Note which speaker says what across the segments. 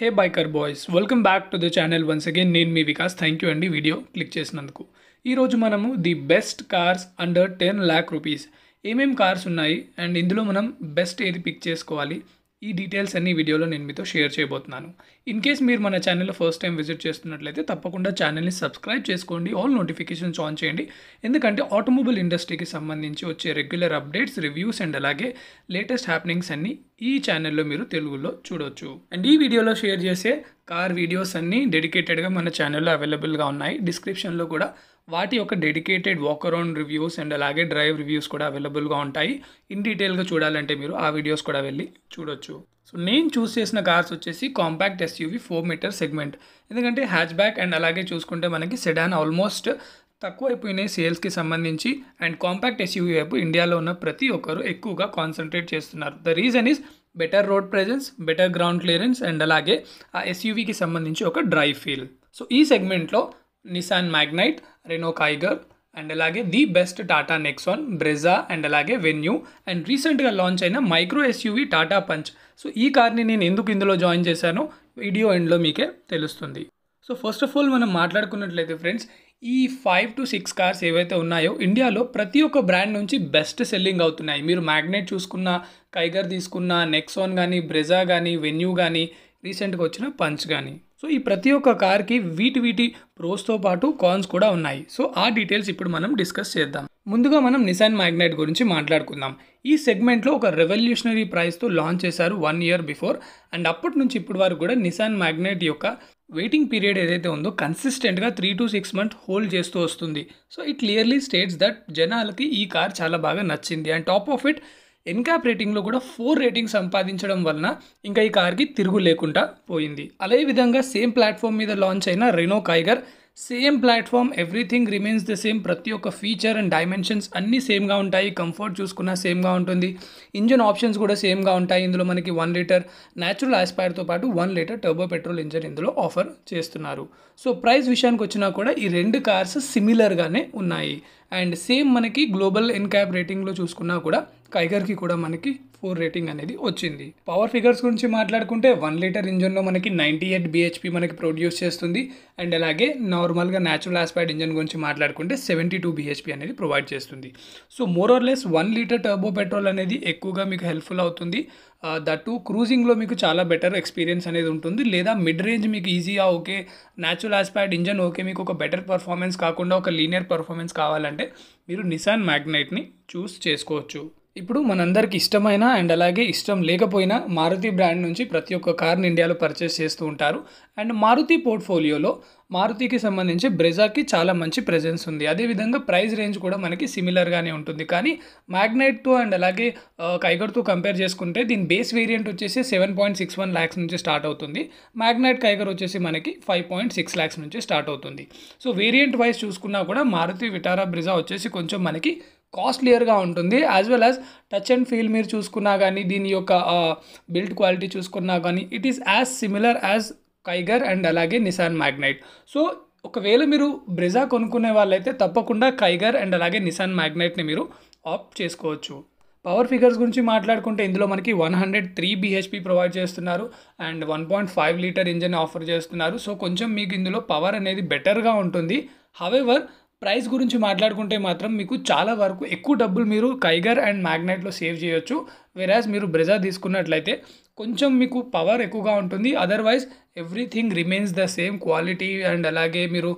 Speaker 1: Hey biker boys, welcome back to the channel once again. నేను మీ Vikas. Thank you అండి video click చేసినందుకు. ఈరోజు మనము the best cars under 10 lakh rupees ఏమేం cars ఉన్నాయి అండ్ ఇందులో మనం బెస్ట్ ఏది పిక్ చేసుకోవాలి, ఈ డీటెయిల్స్ అన్ని వీడియోలో నేను మీతో షేర్ చేయబోతున్నాను. ఇన్ కేస్ మీరు మన ఛానల్లో ఫస్ట్ టైం విజిట్ చేస్తున్నట్లయితే తప్పకుండా ఛానల్ని సబ్స్క్రైబ్ చేసుకోండి, ఆల్ నోటిఫికేషన్స్ ఆన్ చేయండి. ఎందుకంటే ఆటోమొబైల్ ఇండస్ట్రీకి సంబంధించి వచ్చే రెగ్యులర్ అప్డేట్స్, రివ్యూస్ అండ్ అలాగే లేటెస్ట్ హ్యాపెనింగ్స్ అన్ని ఈ ఛానల్లో మీరు తెలుగులో చూడవచ్చు. అండ్ ఈ వీడియోలో షేర్ చేసే కార్ వీడియోస్ అన్నీ డెడికేటెడ్గా మన ఛానల్లో అవైలబుల్గా ఉన్నాయి. డిస్క్రిప్షన్లో కూడా వాటి యొక్క dedicated walk around reviews and అలాగే డ్రైవ్ రివ్యూస్ కూడా అవైలబుల్గా ఉంటాయి. ఇన్ డీటెయిల్గా చూడాలంటే మీరు ఆ వీడియోస్ కూడా వెళ్ళి చూడొచ్చు. సో నేను చూస్ చేసిన కార్స్ వచ్చేసి కాంపాక్ట్ ఎస్యూవీ 4 మీటర్ సెగ్మెంట్. ఎందుకంటే హ్యాచ్ బ్యాక్ అండ్ అలాగే చూసుకుంటే మనకి సెడాన్ ఆల్మోస్ట్ తక్కువైపోయినాయి సేల్స్కి సంబంధించి. అండ్ కాంపాక్ట్ ఎస్యూవీ వైపు ఇండియాలో ఉన్న ప్రతి ఒక్కరు ఎక్కువగా కాన్సన్ట్రేట్ చేస్తున్నారు. The reason is better road presence, better ground clearance and అలాగే ఆ ఎస్యూవీకి సంబంధించి ఒక డ్రైవ్ ఫీల్. సో ఈ సెగ్మెంట్లో Nissan Magnite, Renault Kiger and అలాగే the best Tata Nexon, Brezza and అలాగే వెన్యూ అండ్ రీసెంట్గా లాంచ్ అయిన micro SUV Tata Punch. So ఈ కార్ని నేను ఎందుకు ఇందులో జాయిన్ చేశానో వీడియో ఎండ్లో మీకే తెలుస్తుంది. సో ఫస్ట్ ఆఫ్ ఆల్ మనం మాట్లాడుకున్నట్లయితే ఫ్రెండ్స్, ఈ 5 to 6 కార్స్ ఏవైతే ఉన్నాయో ఇండియాలో ప్రతి ఒక్క బ్రాండ్ నుంచి బెస్ట్ సెల్లింగ్ అవుతున్నాయి. మీరు మ్యాగ్నైట్ చూసుకున్న, కైగర్ తీసుకున్న, నెక్సాన్ కానీ, బ్రెజా కానీ, వెన్యూ కానీ, రీసెంట్గా వచ్చిన పంచ్ కానీ. సో ఈ ప్రతి ఒక్క కార్కి వీటి ప్రోస్తో పాటు కాన్స్ కూడా ఉన్నాయి. సో ఆ డీటెయిల్స్ ఇప్పుడు మనం డిస్కస్ చేద్దాం. ముందుగా మనం నిసాన్ మ్యాగ్నైట్ గురించి మాట్లాడుకుందాం. ఈ సెగ్మెంట్లో ఒక రెవల్యూషనరీ ప్రైస్తో లాంచ్ చేశారు 1 year బిఫోర్. అండ్ అప్పటి నుంచి ఇప్పటి వరకు కూడా నిసాన్ మ్యాగ్నైట్ యొక్క వెయిటింగ్ పీరియడ్ ఏదైతే ఉందో కన్సిస్టెంట్గా 3 to 6 months హోల్డ్ చేస్తూ వస్తుంది. So it clearly states that జనాలకి ఈ కార్ చాలా బాగా నచ్చింది. And top of it NCAP రేటింగ్లో కూడా 4 రేటింగ్ సంపాదించడం వలన ఇంకా ఈ కార్కి తిరుగు లేకుండా పోయింది. అదే విధంగా సేమ్ ప్లాట్ఫామ్ మీద లాంచ్ అయిన Renault Kiger, same platform, everything remains the same. ప్రతి ఒక్క ఫీచర్ అండ్ డైమెన్షన్స్ అన్నీ సేమ్గా ఉంటాయి. కంఫర్ట్ చూసుకున్నా సేమ్గా ఉంటుంది. ఇంజన్ ఆప్షన్స్ కూడా సేమ్గా ఉంటాయి. ఇందులో మనకి 1 లీటర్ న్యాచురల్ ఆస్పైర్తో పాటు 1 లీటర్ టర్బో పెట్రోల్ ఇంజన్ ఇందులో ఆఫర్ చేస్తున్నారు. సో ప్రైస్ విషయానికి వచ్చినా కూడా ఈ రెండు కార్స్ సిమిలర్గానే ఉన్నాయి. అండ్ సేమ్ మనకి గ్లోబల్ ఎన్క్యాప్ రేటింగ్లో చూసుకున్నా కూడా కైగర్కి కూడా మనకి 4 రేటింగ్ అనేది వచ్చింది. పవర్ ఫిగర్స్ గురించి మాట్లాడుకుంటే 1 లీటర్ ఇంజన్లో మనకి 98 bhp మనకి ప్రొడ్యూస్ చేస్తుంది. అండ్ అలాగే నార్మల్గా న్యాచురల్ ఆస్పైర్డ్ ఇంజన్ గురించి మాట్లాడుకుంటే 72 bhp అనేది ప్రొవైడ్ చేస్తుంది. So more or less 1 litre turbo petrol అనేది ఎక్కువగా మీకు హెల్ప్ఫుల్ అవుతుంది. దట్టు క్రూజింగ్లో మీకు చాలా బెటర్ ఎక్స్పీరియన్స్ అనేది ఉంటుంది. లేదా మిడ్ రేంజ్ మీకు ఈజీగా okay, natural aspired engine okay, మీకు ఒక బెటర్ పర్ఫార్మెన్స్ కాకుండా ఒక లీనియర్ పర్ఫార్మెన్స్ కావాలంటే మీరు నిసాన్ మ్యాగ్నైట్ని చూస్ చేసుకోవచ్చు. ఇప్పుడు మనందరికి ఇష్టమైన అండ్ అలాగే ఇష్టం లేకపోయినా మారుతి బ్రాండ్ నుంచి ప్రతి ఒక్క కార్ని ఇండియాలో పర్చేస్ చేస్తూ ఉంటారు. అండ్ మారుతి పోర్ట్ఫోలియోలో మారుతికి సంబంధించి బ్రెజాకి చాలా మంచి ప్రెజెన్స్ ఉంది. అదేవిధంగా ప్రైస్ రేంజ్ కూడా మనకి సిమిలర్గానే ఉంటుంది. కానీ మ్యాగ్నైట్తో అండ్ అలాగే కైగర్తో కంపేర్ చేసుకుంటే దీని బేస్ వేరియంట్ వచ్చేసి 7.61 lakhs నుంచి స్టార్ట్ అవుతుంది. మ్యాగ్నైట్ కైగర్ వచ్చేసి మనకి 5.6 lakhs నుంచి స్టార్ట్ అవుతుంది. సో వేరియంట్ వైజ్ చూసుకున్నా కూడా మారుతి విటారా బ్రెజా వచ్చేసి కొంచెం మనకి కాస్ట్లియర్గా ఉంటుంది. As well as touch and feel మీరు చూసుకున్నా కానీ, దీని యొక్క బిల్డ్ క్వాలిటీ చూసుకున్నా కానీ it is as similar as Kiger and అలాగే నిసాన్ మ్యాగ్నైట్. సో ఒకవేళ మీరు బ్రెజా కొనుక్కునే వాళ్ళైతే తప్పకుండా కైగర్ అండ్ అలాగే నిసాన్ మ్యాగ్నైట్ని మీరు ఆప్ట్ చేసుకోవచ్చు. పవర్ ఫిగర్స్ గురించి మాట్లాడుకుంటే ఇందులో మనకి 103 bhp ప్రొవైడ్ చేస్తున్నారు అండ్ 1.5 లీటర్ ఇంజన్ ఆఫర్ చేస్తున్నారు. సో కొంచెం మీకు ఇందులో పవర్ అనేది బెటర్గా ఉంటుంది. హవెవర్ ప్రైస్ గురించి మాట్లాడుకుంటే మాత్రం మీకు చాలా వరకు ఎక్కువ డబ్బులు మీరు కైగర్ అండ్ మ్యాగ్నైట్లో సేవ్ చేయొచ్చు. వెరాజ్ మీరు బ్రెజా తీసుకున్నట్లయితే కొంచెం మీకు పవర్ ఎక్కువగా ఉంటుంది. Otherwise everything remains the same quality and అలాగే మీరు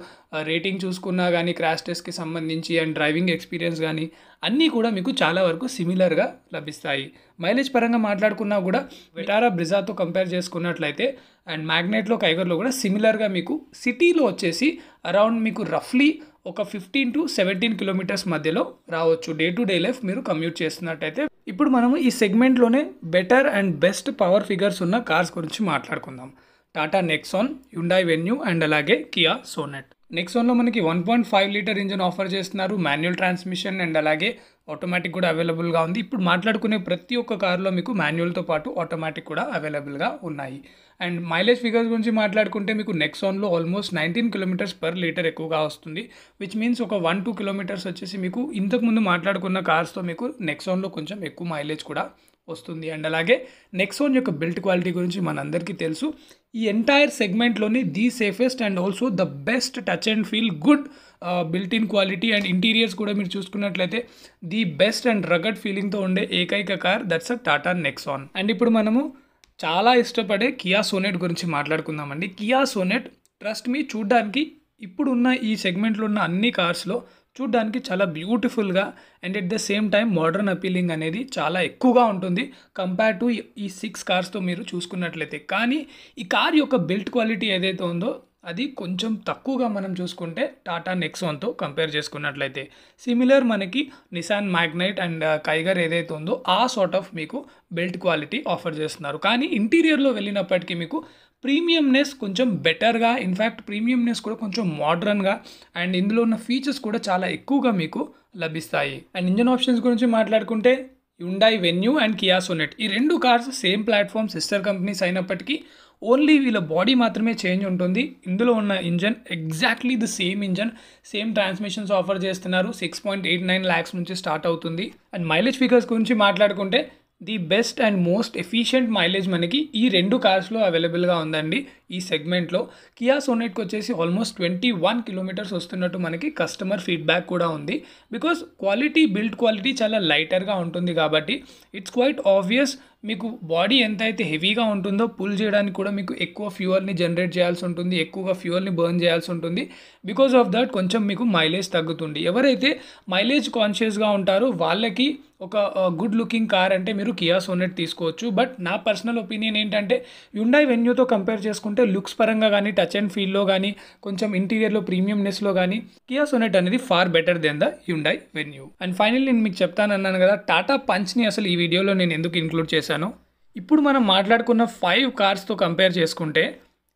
Speaker 1: రేటింగ్ చూసుకున్నా కానీ, క్రాష్ టెస్ట్కి సంబంధించి అండ్ డ్రైవింగ్ ఎక్స్పీరియన్స్ కానీ అన్నీ కూడా మీకు చాలా వరకు సిమిలర్గా లభిస్తాయి. మైలేజ్ పరంగా మాట్లాడుకున్నా కూడా విటారా బ్రెజాతో కంపేర్ చేసుకున్నట్లయితే అండ్ మ్యాగ్నైట్లో కైగర్లో కూడా సిమిలర్గా మీకు సిటీలో వచ్చేసి అరౌండ్ మీకు రఫ్లీ ఒక 15 to 17 kilometers మధ్యలో రావచ్చు డే టు డే లైఫ్ మీరు కమ్యూట్ చేస్తున్నట్టయితే. ఇప్పుడు మనము ఈ సెగ్మెంట్లోనే better and best power figures ఉన్న కార్స్ గురించి మాట్లాడుకుందాం. Tata Nexon, Hyundai Venue and అలాగే కియా సోనెట్. నెక్సాన్లో మనకి 1.5 లీటర్ ఇంజన్ ఆఫర్ చేస్తున్నారు. మాన్యువల్ ట్రాన్స్మిషన్ అండ్ అలాగే ఆటోమేటిక్ కూడా అవైలబుల్గా ఉంది. ఇప్పుడు మాట్లాడుకునే ప్రతి ఒక్క కార్లో మీకు మాన్యువల్తో పాటు ఆటోమేటిక్ కూడా అవైలబుల్గా ఉన్నాయి. అండ్ మైలేజ్ ఫిగర్స్ గురించి మాట్లాడుకుంటే మీకు నెక్సాన్లో ఆల్మోస్ట్ 19 km/L ఎక్కువగా వస్తుంది. విచ్ మీన్స్ ఒక 1-2 kilometers వచ్చేసి మీకు ఇంతకుముందు మాట్లాడుకున్న కార్స్తో మీకు నెక్సాన్లో కొంచెం ఎక్కువ మైలేజ్ కూడా వస్తుంది. అండ్ అలాగే నెక్సాన్ యొక్క బిల్ట్ క్వాలిటీ గురించి మనందరికీ తెలుసు. ఈ ఎంటైర్ సెగ్మెంట్లోని the safest and also the best touch and feel good built in quality and interiors కూడా మీరు చూసుకున్నట్లయితే ది బెస్ట్ అండ్ రగడ్ ఫీలింగ్తో ఉండే ఏకైక car that's a Tata Nexon. And ఇప్పుడు మనము చాలా ఇష్టపడే కియా సోనెట్ గురించి మాట్లాడుకుందామండి. కియా సోనెట్ ట్రస్ట్ మీ చూడ్డానికి ఇప్పుడున్న ఈ సెగ్మెంట్లో ఉన్న అన్ని కార్స్లో చూడ్డానికి చాలా బ్యూటిఫుల్గా and at the same time modern appealing అనేది చాలా ఎక్కువగా ఉంటుంది కంపేర్ టు ఈ 6 కార్స్తో మీరు చూసుకున్నట్లయితే. కానీ ఈ కార్ యొక్క బిల్ట్ క్వాలిటీ ఏదైతే ఉందో అది కొంచెం తక్కువగా మనం చూసుకుంటే టాటా నెక్సాన్తో కంపేర్ చేసుకున్నట్లయితే. సిమిలర్ మనకి నిసాన్ మ్యాగ్నైట్ అండ్ కైగర్ ఏదైతే ఉందో ఆ సార్ట్ ఆఫ్ మీకు బిల్ట్ క్వాలిటీ ఆఫర్ చేస్తున్నారు. కానీ ఇంటీరియర్లో వెళ్ళినప్పటికీ మీకు ప్రీమియంనెస్ కొంచెం బెటర్గా, ఇన్ఫ్యాక్ట్ ప్రీమియంనెస్ కూడా కొంచెం మోడ్రన్గా అండ్ ఇందులో ఉన్న ఫీచర్స్ కూడా చాలా ఎక్కువగా మీకు లభిస్తాయి. అండ్ ఇంజన్ ఆప్షన్స్ గురించి మాట్లాడుకుంటే Hyundai Venue and Kia Sonet ఈ 2 cars same platform sister companies అయినప్పటికీ ఓన్లీ వీళ్ళ బాడీ మాత్రమే చేంజ్ ఉంటుంది. ఇందులో ఉన్న engine exactly the same engine, same transmissions offer చేస్తున్నారు. 6.89 lakhs నుంచి స్టార్ట్ అవుతుంది. అండ్ మైలేజ్ ఫిగర్స్ గురించి మాట్లాడుకుంటే the best and most efficient mileage మనకి ఈ 2 కార్స్లో అవైలబుల్గా ఉందండి. ఈ సెగ్మెంట్లో కియా సోనెట్కి వచ్చేసి ఆల్మోస్ట్ 21 kilometers వస్తున్నట్టు మనకి కస్టమర్ ఫీడ్బ్యాక్ కూడా ఉంది. బికాస్ బిల్డ్ క్వాలిటీ చాలా లైటర్గా ఉంటుంది కాబట్టి ఇట్స్ క్వైట్ ఆబ్వియస్ మీకు బాడీ ఎంతైతే హెవీగా ఉంటుందో పుల్ చేయడానికి కూడా మీకు ఎక్కువ ఫ్యూయల్ని జనరేట్ చేయాల్సి ఉంటుంది, ఎక్కువగా ఫ్యూయల్ని బర్న్ చేయాల్సి ఉంటుంది. బికాస్ ఆఫ్ దట్ కొంచెం మీకు మైలేజ్ తగ్గుతుంది. ఎవరైతే మైలేజ్ కాన్షియస్గా ఉంటారో వాళ్ళకి ఒక గుడ్ లుకింగ్ కార్ అంటే మీరు కియా సోనెట్ తీసుకోవచ్చు. బట్ నా పర్సనల్ ఒపీనియన్ ఏంటంటే హ్యుండాయ్ వెన్యూతో కంపేర్ చేసుకుంటే లుక్స్ పరంగా కానీ, టచ్ అండ్ ఫీల్లో కానీ, కొంచెం ఇంటీరియర్లో ప్రీమియంనెస్లో కానీ కియా సోనెట్ అనేది far better than the Hyundai Venue. And final నేను మీకు చెప్తానన్నాను కదా టాటా పంచ్ని అసలు ఈ వీడియోలో నేను ఎందుకు ఇంక్లూడ్ చేశాను. ఇప్పుడు మనం మాట్లాడుకున్న 5 కార్స్తో కంపేర్ చేసుకుంటే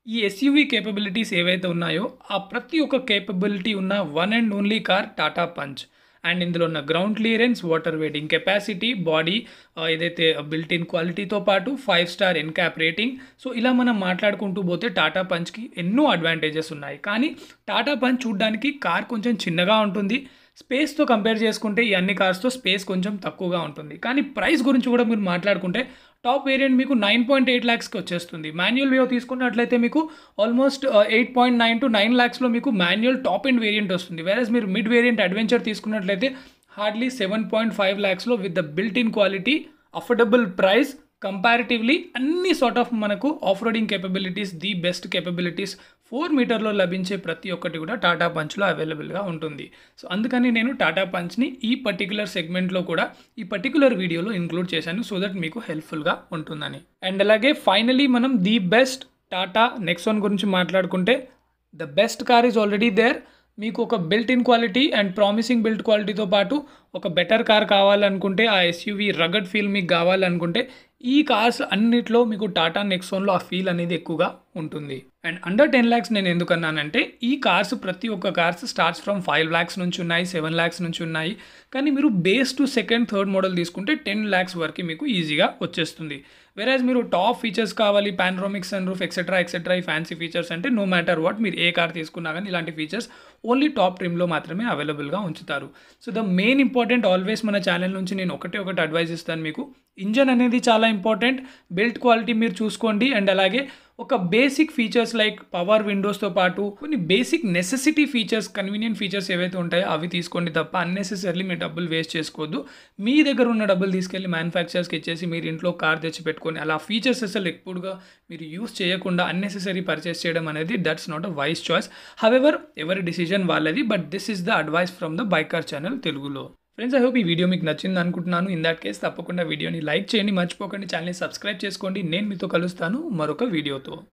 Speaker 1: ఈ ఎస్యూవీ కేపబిలిటీస్ ఏవైతే ఉన్నాయో ఆ ప్రతి ఒక్క కేపబిలిటీ ఉన్న one and only car Tata punch. And ఇందులో ఉన్న ground clearance, water waiting capacity, body ఏదైతే బిల్ట్ ఇన్ క్వాలిటీతో పాటు 5 star ఎన్క్యాప్ రేటింగ్. సో ఇలా మనం మాట్లాడుకుంటూ పోతే టాటా పంచ్కి ఎన్నో అడ్వాంటేజెస్ ఉన్నాయి. కానీ టాటా పంచ్ చూడడానికి కార్ కొంచెం చిన్నగా ఉంటుంది. స్పేస్తో కంపేర్ చేసుకుంటే ఈ అన్ని కార్స్తో స్పేస్ కొంచెం తక్కువగా ఉంటుంది. కానీ ప్రైస్ గురించి కూడా మీరు మాట్లాడుకుంటే టాప్ వేరియంట్ మీకు 9.8 lakhsకి వచ్చేస్తుంది. మాన్యువల్ వేవ్ తీసుకున్నట్లయితే మీకు ఆల్మోస్ట్ 8.9 to 9 lakhsలో మీకు మాన్యువల్ టాప్ ఎండ్ వేరియంట్ వస్తుంది. వేరేస్ మీరు మిడ్ వేరియంట్ అడ్వెంచర్ తీసుకున్నట్లయితే హార్డ్లీ 7.5 lakhsలో with the built in quality, affordable price, comparatively అన్ని సార్ట్ ఆఫ్ మనకు off roading capabilities, the best capabilities 4 మీటర్లో లభించే ప్రతి ఒక్కటి కూడా టాటా పంచ్లో అవైలబుల్గా ఉంటుంది. సో అందుకని నేను టాటా పంచ్ని ఈ పర్టికులర్ సెగ్మెంట్లో కూడా ఈ పర్టికులర్ వీడియోలో ఇంక్లూడ్ చేశాను సో దట్ మీకు హెల్ప్ఫుల్గా ఉంటుందని. అండ్ అలాగే ఫైనలీ మనం ది బెస్ట్ టాటా నెక్సాన్ గురించి మాట్లాడుకుంటే the best car is already there. మీకు ఒక built in quality and promising built క్వాలిటీతో పాటు ఒక బెటర్ కార్ కావాలనుకుంటే, ఆ ఎస్యూవీ రగడ్ ఫీల్ మీకు కావాలనుకుంటే ఈ కార్స్ అన్నిట్లో మీకు టాటా నెక్సాన్లో ఆ ఫీల్ అనేది ఎక్కువగా ఉంటుంది. అండ్ అండర్ 10 lakhs నేను ఎందుకన్నానంటే ఈ కార్స్ ప్రతి ఒక్క కార్స్ స్టార్ట్స్ ఫ్రమ్ 5 lakhs నుంచి ఉన్నాయి, 7 lakhs నుంచి ఉన్నాయి. కానీ మీరు base to second, third model తీసుకుంటే 10 lakhs వరకు మీకు ఈజీగా వచ్చేస్తుంది. వేరేజ్ మీరు టాప్ ఫీచర్స్ కావాలి, పానరోమిక్ సన్ రూఫ్ ఎక్సెట్రా ఈ ఫ్యాన్సీ ఫీచర్స్ అంటే నో మ్యాటర్ వాట్ మీరు ఏ కార్ తీసుకున్నా కానీ ఇలాంటి ఫీచర్స్ ఓన్లీ టాప్ ట్రిమ్లో మాత్రమే అవైలబుల్గా ఉంచుతారు. So the main important always మన ఛానల్ నుంచి నేను ఒకటి అడ్వైజ్ ఇస్తాను మీకు. ఇంజన్ అనేది చాలా ఇంపార్టెంట్, బిల్ట్ క్వాలిటీ మీరు చూసుకోండి. అండ్ అలాగే ఒక బేసిక్ ఫీచర్స్ లైక్ పవర్ విండోస్తో పాటు కొన్ని basic necessity features, convenient features ఏవైతే ఉంటాయో అవి తీసుకోండి తప్ప అన్నెసెసరీ మీరు డబ్బులు వేస్ట్ చేసుకోవద్దు. మీ దగ్గర ఉన్న డబ్బులు తీసుకెళ్ళి మ్యానుఫ్యాక్చరర్స్కి ఇచ్చేసి మీరు ఇంట్లో కార్ తెచ్చి పెట్టుకొని అలా ఫీచర్స్ అసలు ఎప్పుడుగా మీరు యూస్ చేయకుండా అన్నెసెసరీ పర్చేస్ చేయడం అనేది that's not a wise choice. However ఎవరి డిసిజన్ వాళ్ళది, but this is the advice from the biker channel తెలుగులో. ఫ్రెండ్స్, ఐ హోప్ ఈ వీడియో మీకు నచ్చింది అనుకుంటున్నాను. ఇన్ దాట్ కేస్ తప్పకుండా వీడియోని లైక్ చేయండి, మర్చిపోకండి ఛానల్ని సబ్స్క్రైబ్ చేసుకోండి. నేను మీతో కలుస్తాను మరొక వీడియోతో.